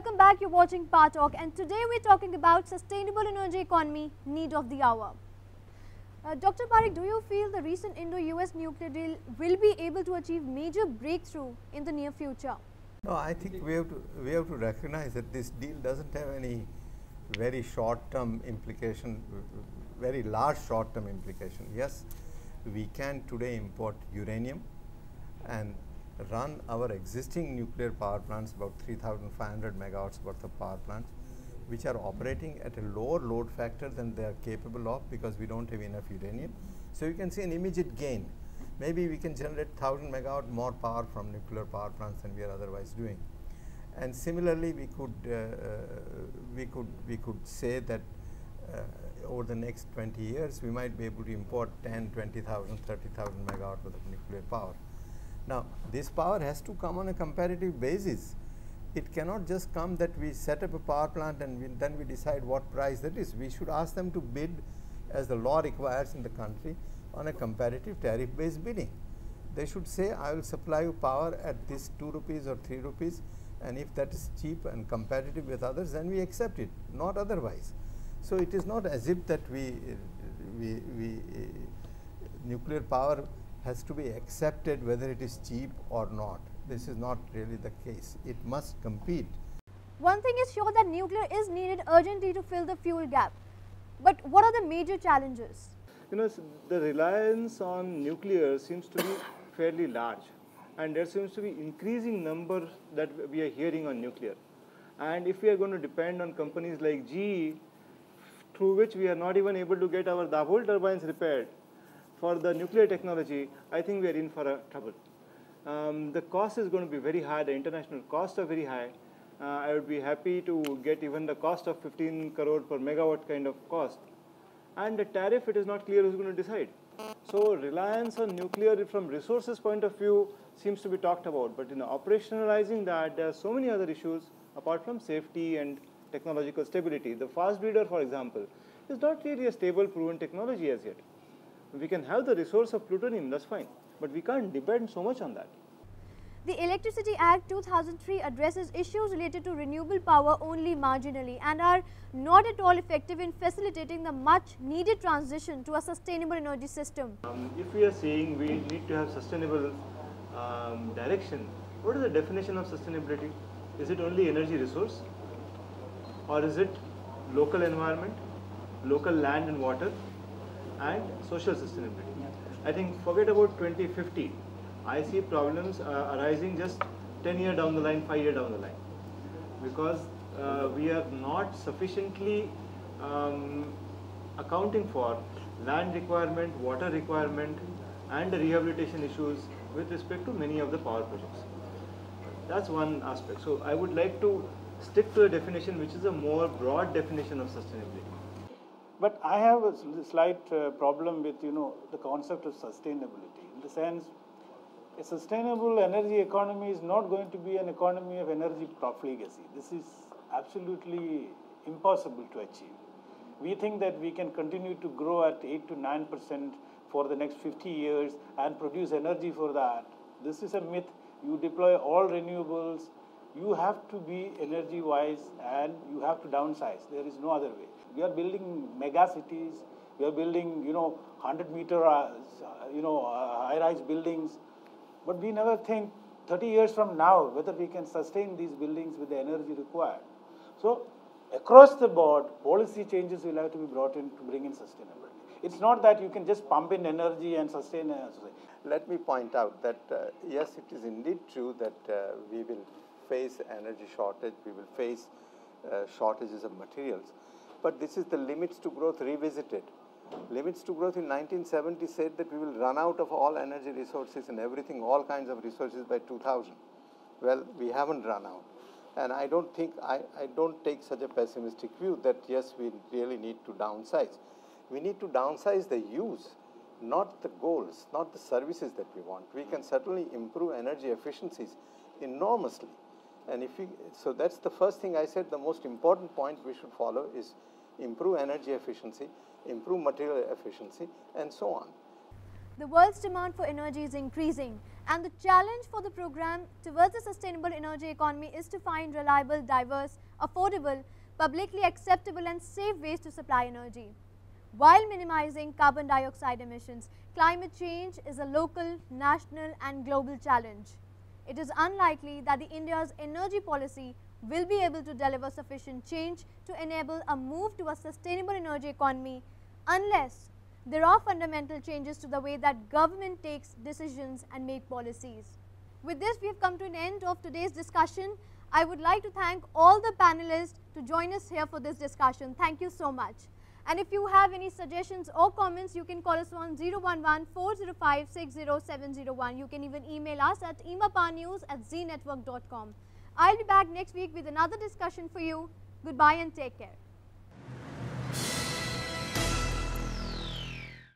Welcome back, you're watching Power Talk, and today we're talking about sustainable energy economy, need of the hour. Dr. Parekh, do you feel the recent Indo-US nuclear deal will be able to achieve major breakthrough in the near future? No, I think we have to recognize that this deal doesn't have any very short-term implication, very large short-term implication. Yes, we can today import uranium and run our existing nuclear power plants, about 3,500 megawatts worth of power plants, which are operating at a lower load factor than they are capable of because we don't have enough uranium. So you can see an immediate gain. Maybe we can generate 1,000 megawatt more power from nuclear power plants than we are otherwise doing. And similarly, we could say that over the next 20 years, we might be able to import 10, 20,000, 30,000 megawatt worth of nuclear power. Now, this power has to come on a comparative basis. It cannot just come that we set up a power plant and then we decide what price that is. We should ask them to bid as the law requires in the country on a comparative tariff-based bidding. They should say, I will supply you power at this 2 rupees or 3 rupees, and if that is cheap and competitive with others, then we accept it, not otherwise. So it is not as if that nuclear power has to be accepted whether it is cheap or not. This is not really the case. It must compete. One thing is sure that nuclear is needed urgently to fill the fuel gap. But what are the major challenges? You know, the reliance on nuclear seems to be fairly large, and there seems to be increasing number that we are hearing on nuclear. And if we are going to depend on companies like GE, through which we are not even able to get our Dabhol turbines repaired for the nuclear technology, I think we are in for a trouble. The cost is going to be very high, the international costs are very high. I would be happy to get even the cost of 15 crore per megawatt kind of cost. And the tariff, it is not clear who's going to decide. So reliance on nuclear from resources point of view seems to be talked about, but in operationalizing that, there are so many other issues apart from safety and technological stability. The fast breeder, for example, is not really a stable proven technology as yet. We can have the resource of plutonium, that's fine, but we can't depend so much on that. The Electricity Act 2003 addresses issues related to renewable power only marginally and are not at all effective in facilitating the much needed transition to a sustainable energy system. If we are saying we need to have sustainable direction, what is the definition of sustainability? Is it only energy resource, or is it local environment, local land and water, and social sustainability? I think forget about 2050. I see problems arising just 10 years down the line, 5 years down the line, because we are not sufficiently accounting for land requirement, water requirement, and the rehabilitation issues with respect to many of the power projects. That's one aspect. So I would like to stick to a definition which is a more broad definition of sustainability. But I have a slight problem with, the concept of sustainability, in the sense, a sustainable energy economy is not going to be an economy of energy profligacy. This is absolutely impossible to achieve. We think that we can continue to grow at 8 to 9% for the next 50 years and produce energy for that. This is a myth. You deploy all renewables, you have to be energy wise and you have to downsize. There is no other way. We are building mega cities, we are building 100-meter high-rise buildings, but we never think 30 years from now whether we can sustain these buildings with the energy required. So across the board, policy changes will have to be brought in to bring in sustainability. It's not that you can just pump in energy and sustain a society. Let me point out that yes, it is indeed true that we will face energy shortage, we will face shortages of materials, but this is the limits to growth revisited. Limits to growth in 1970 said that we will run out of all energy resources and everything, all kinds of resources by 2000. Well, we haven't run out. And I don't take such a pessimistic view that yes, we really need to downsize. We need to downsize the use, not the goals, not the services that we want. We can certainly improve energy efficiencies enormously. And so that's the first thing I said, the most important point we should follow is improve energy efficiency, improve material efficiency, and so on. The world's demand for energy is increasing, and the challenge for the program towards a sustainable energy economy is to find reliable, diverse, affordable, publicly acceptable and safe ways to supply energy. While minimizing carbon dioxide emissions, climate change is a local, national and global challenge. It is unlikely that India's energy policy will be able to deliver sufficient change to enable a move to a sustainable energy economy unless there are fundamental changes to the way that government takes decisions and make policies. With this, we have come to an end of today's discussion. I would like to thank all the panelists to join us here for this discussion. Thank you so much. And if you have any suggestions or comments, you can call us on 011-405-60701. You can even email us at imapanews@znetwork.com. I'll be back next week with another discussion for you. Goodbye and take care.